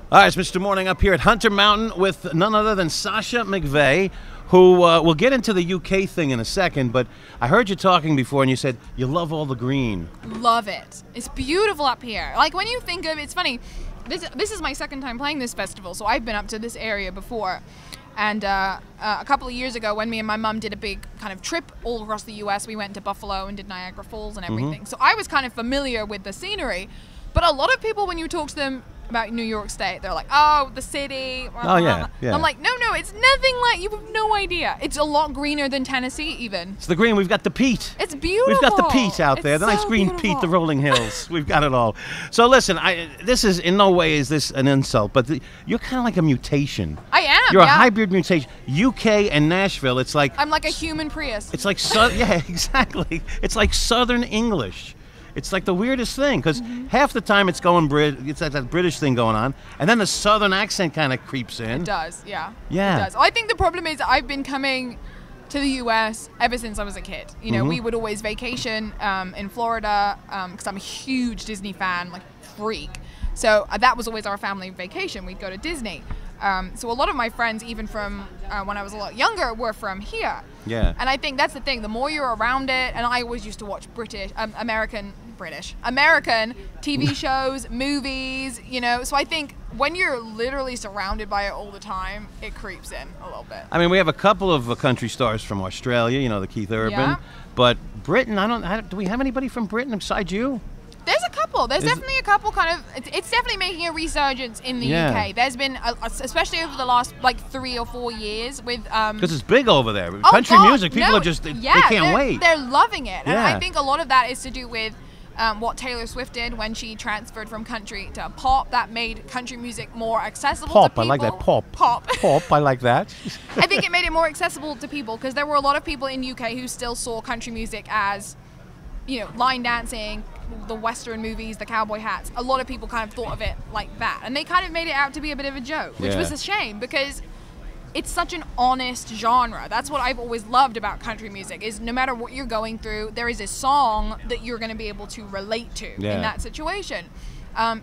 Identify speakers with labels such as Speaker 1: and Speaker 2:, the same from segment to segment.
Speaker 1: All right, it's Mr. Morning up here at Hunter Mountain with none other than Sasha McVeigh, who we'll get into the UK thing in a second, but I heard you talking before and you said you love all the green.
Speaker 2: Love it. It's beautiful up here. Like when you think of, it's funny, this is my second time playing this festival, so I've been up to this area before. And a couple of years ago, when me and my mum did a big kind of trip all across the US, we went to Buffalo and did Niagara Falls and everything. So I was kind of familiar with the scenery, but a lot of people, when you talk to them about New York State, they're like, oh, the city.
Speaker 1: Oh, yeah.
Speaker 2: I'm like, no, it's nothing like, you have no idea. It's a lot greener than Tennessee, even.
Speaker 1: It's the green. We've got the peat.
Speaker 2: It's beautiful.
Speaker 1: We've got the peat out there.
Speaker 2: It's
Speaker 1: The nice
Speaker 2: so
Speaker 1: green
Speaker 2: beautiful.
Speaker 1: peat, the rolling hills. We've got it all. So listen, this is in no way is this an insult, but you're kind of like a mutation.
Speaker 2: I am.
Speaker 1: You're a
Speaker 2: yeah.
Speaker 1: hybrid mutation. UK and Nashville, it's like...
Speaker 2: I'm like a human Prius.
Speaker 1: It's like, yeah, exactly. It's like Southern English. It's like the weirdest thing, because half the time it's it's like that British thing going on, and then the Southern accent kind of creeps in.
Speaker 2: It does, yeah.
Speaker 1: Yeah.
Speaker 2: It does. I think the problem is I've been coming to the US ever since I was a kid. You know, we would always vacation in Florida, because I'm a huge Disney fan, like freak. So that was always our family vacation. We'd go to Disney. So a lot of my friends, even from when I was a lot younger, were from here.
Speaker 1: Yeah.
Speaker 2: And I think that's the thing. The more you're around it, and I always used to watch American TV shows, movies, you know. So I think when you're literally surrounded by it all the time, it creeps in a little bit.
Speaker 1: I mean, we have a couple of country stars from Australia, you know, the Keith Urban.
Speaker 2: Yeah.
Speaker 1: But Britain, do we have anybody from Britain besides you?
Speaker 2: There's a couple. There's definitely a couple kind of... It's definitely making a resurgence in the UK. There's been, especially over the last, like, 3 or 4 years with...
Speaker 1: Because it's big over there.
Speaker 2: Oh,
Speaker 1: country
Speaker 2: God,
Speaker 1: music, people
Speaker 2: no,
Speaker 1: are just... They can't wait.
Speaker 2: They're loving it. And
Speaker 1: Yeah.
Speaker 2: I think a lot of that is to do with what Taylor Swift did when she transferred from country to pop. That made country music more accessible to people.
Speaker 1: I like that. Pop.
Speaker 2: Pop.
Speaker 1: Pop, I like that.
Speaker 2: I think it made it more accessible to people because there were a lot of people in UK who still saw country music as, you know, line dancing, the Western movies, the cowboy hats. A lot of people kind of thought of it like that. And they kind of made it out to be a bit of a joke, which was a shame because it's such an honest genre. That's what I've always loved about country music is no matter what you're going through, there is a song that you're going to be able to relate to in that situation.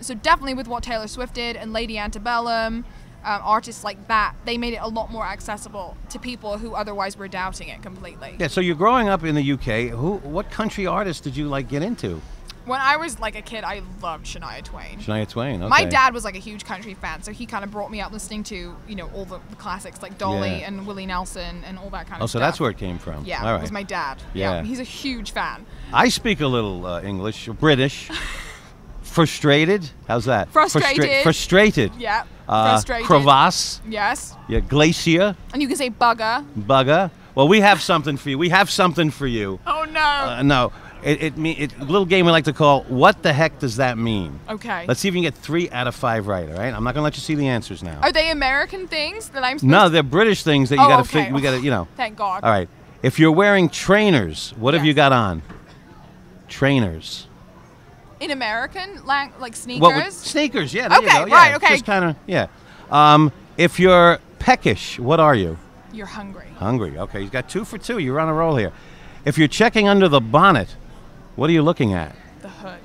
Speaker 2: So definitely with what Taylor Swift did and Lady Antebellum, artists like that, they made it a lot more accessible to people who otherwise were doubting it completely.
Speaker 1: Yeah, so you're growing up in the UK. What country artists did you like get into?
Speaker 2: When I was like a kid, I loved Shania Twain.
Speaker 1: Shania Twain, okay.
Speaker 2: My dad was like a huge country fan, so he kind of brought me up listening to, you know, all the classics like Dolly and Willie Nelson and all that kind of stuff.
Speaker 1: Oh, so that's where it came from.
Speaker 2: Yeah,
Speaker 1: all right.
Speaker 2: It was my dad.
Speaker 1: Yeah.
Speaker 2: He's a huge fan.
Speaker 1: I speak a little English, British. Frustrated? How's that?
Speaker 2: Frustrated.
Speaker 1: Frustrated.
Speaker 2: Yeah. Frustrated.
Speaker 1: Crevasse.
Speaker 2: Yes.
Speaker 1: Yeah, glacier.
Speaker 2: And you can say bugger.
Speaker 1: Bugger. Well, we have something for you. We have something for you.
Speaker 2: Oh no.
Speaker 1: No. It's a little game we like to call, what the heck does that mean?
Speaker 2: Okay.
Speaker 1: Let's see if you can get 3 out of 5 right, all right? I'm not going to let you see the answers now.
Speaker 2: Are they American things that I'm supposed
Speaker 1: No,
Speaker 2: to...
Speaker 1: they're British things that you got to
Speaker 2: okay.
Speaker 1: we got to, you know.
Speaker 2: Thank God.
Speaker 1: All right. If you're wearing trainers, what have you got on? Trainers.
Speaker 2: In American, like sneakers?
Speaker 1: Well, sneakers, yeah, there you go. Yeah,
Speaker 2: Right, okay.
Speaker 1: Just kind of, yeah. If you're peckish, what are you?
Speaker 2: You're hungry.
Speaker 1: Hungry, okay. You got 2 for 2. You're on a roll here. If you're checking under the bonnet, what are you looking at?
Speaker 2: The hood.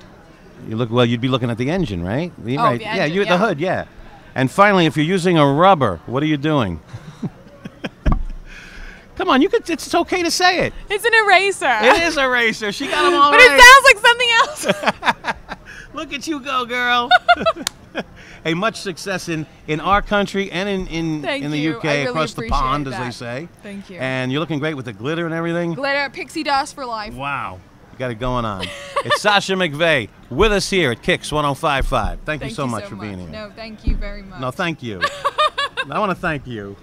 Speaker 1: You'd be looking at the engine, right?
Speaker 2: The
Speaker 1: right.
Speaker 2: engine,
Speaker 1: The hood, yeah. And finally, if you're using a rubber, what are you doing? Come on, it's okay to say it.
Speaker 2: It's an eraser.
Speaker 1: It is a eraser. She got them all
Speaker 2: but
Speaker 1: right.
Speaker 2: it sounds like something else.
Speaker 1: Look at you go, girl. Hey, much success in our country and in the UK,
Speaker 2: really
Speaker 1: across the pond,
Speaker 2: that.
Speaker 1: as they say.
Speaker 2: Thank you.
Speaker 1: And you're looking great with the glitter and everything.
Speaker 2: Glitter, pixie dust for life.
Speaker 1: Wow. You got it going on. It's Sasha McVeigh with us here at Kicks 105.5. Thank you so much for being here.
Speaker 2: No, thank you very much.
Speaker 1: No, thank you. I want to thank you.